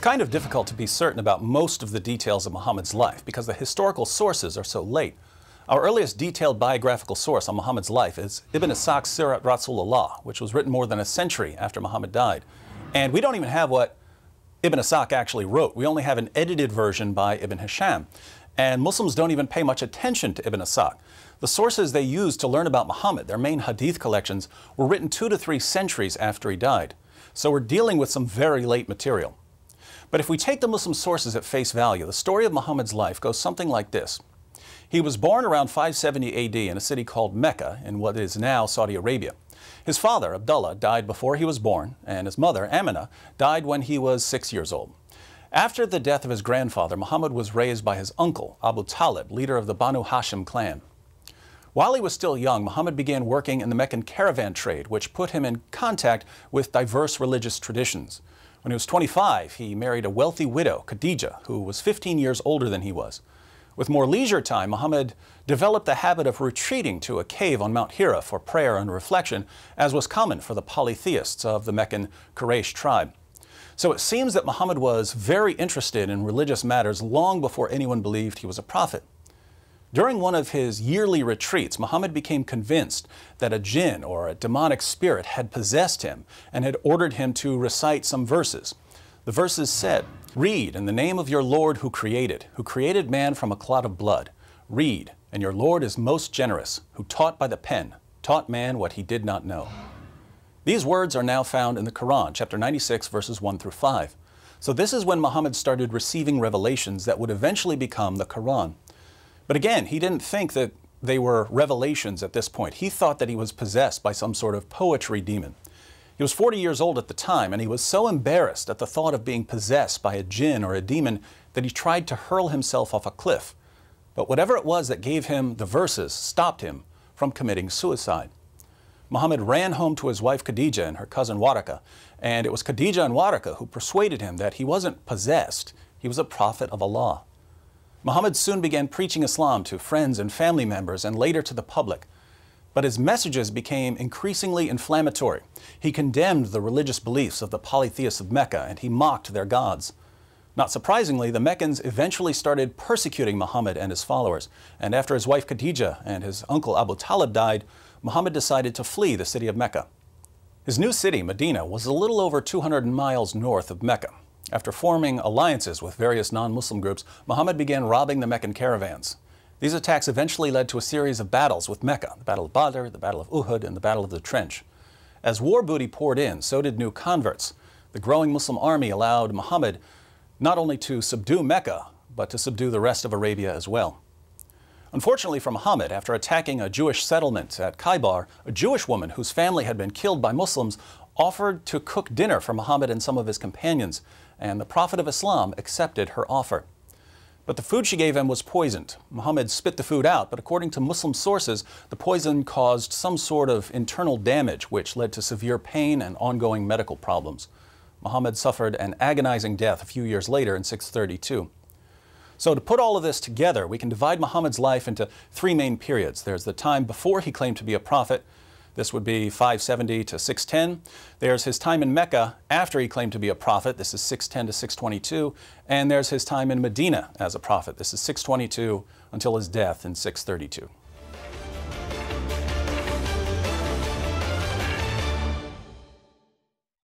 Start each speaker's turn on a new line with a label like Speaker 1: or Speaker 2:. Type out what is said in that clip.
Speaker 1: kind of difficult to be certain about most of the details of Muhammad's life because the historical sources are so late. Our earliest detailed biographical source on Muhammad's life is Ibn Ishaq's Sirat Rasulullah, which was written more than a century after Muhammad died. And we don't even have what Ibn Ishaq actually wrote. We only have an edited version by Ibn Hisham. And Muslims don't even pay much attention to Ibn Ishaq. The sources they used to learn about Muhammad, their main hadith collections, were written 2 to 3 centuries after he died. So we're dealing with some very late material. But if we take the Muslim sources at face value, the story of Muhammad's life goes something like this. He was born around 570 AD in a city called Mecca in what is now Saudi Arabia. His father, Abdullah, died before he was born, and his mother, Amina, died when he was 6 years old. After the death of his grandfather, Muhammad was raised by his uncle, Abu Talib, leader of the Banu Hashim clan. While he was still young, Muhammad began working in the Meccan caravan trade, which put him in contact with diverse religious traditions. When he was 25, he married a wealthy widow, Khadija, who was 15 years older than he was. With more leisure time, Muhammad developed the habit of retreating to a cave on Mount Hira for prayer and reflection, as was common for the polytheists of the Meccan Quraysh tribe. So it seems that Muhammad was very interested in religious matters long before anyone believed he was a prophet. During one of his yearly retreats, Muhammad became convinced that a jinn or a demonic spirit had possessed him and had ordered him to recite some verses. The verses said, "Read in the name of your Lord who created man from a clot of blood. Read, and your Lord is most generous, who taught by the pen, taught man what he did not know." These words are now found in the Quran, chapter 96, verses 1 through 5. So this is when Muhammad started receiving revelations that would eventually become the Quran. But again, he didn't think that they were revelations at this point. He thought that he was possessed by some sort of poetry demon. He was 40 years old at the time, and he was so embarrassed at the thought of being possessed by a jinn or a demon that he tried to hurl himself off a cliff. But whatever it was that gave him the verses stopped him from committing suicide. Muhammad ran home to his wife Khadija and her cousin Waraka, and it was Khadija and Waraka who persuaded him that he wasn't possessed, he was a prophet of Allah. Muhammad soon began preaching Islam to friends and family members and later to the public. But his messages became increasingly inflammatory. He condemned the religious beliefs of the polytheists of Mecca and he mocked their gods. Not surprisingly, the Meccans eventually started persecuting Muhammad and his followers. And after his wife Khadija and his uncle Abu Talib died, Muhammad decided to flee the city of Mecca. His new city, Medina, was a little over 200 miles north of Mecca. After forming alliances with various non-Muslim groups, Muhammad began robbing the Meccan caravans. These attacks eventually led to a series of battles with Mecca, the Battle of Badr, the Battle of Uhud, and the Battle of the Trench. As war booty poured in, so did new converts. The growing Muslim army allowed Muhammad not only to subdue Mecca, but to subdue the rest of Arabia as well. Unfortunately for Muhammad, after attacking a Jewish settlement at Khaybar, a Jewish woman whose family had been killed by Muslims offered to cook dinner for Muhammad and some of his companions, and the Prophet of Islam accepted her offer. But the food she gave him was poisoned. Muhammad spit the food out, but according to Muslim sources, the poison caused some sort of internal damage, which led to severe pain and ongoing medical problems. Muhammad suffered an agonizing death a few years later in 632. So to put all of this together, we can divide Muhammad's life into 3 main periods. There's the time before he claimed to be a prophet. This would be 570 to 610. There's his time in Mecca after he claimed to be a prophet. This is 610 to 622. And there's his time in Medina as a prophet. This is 622 until his death in 632.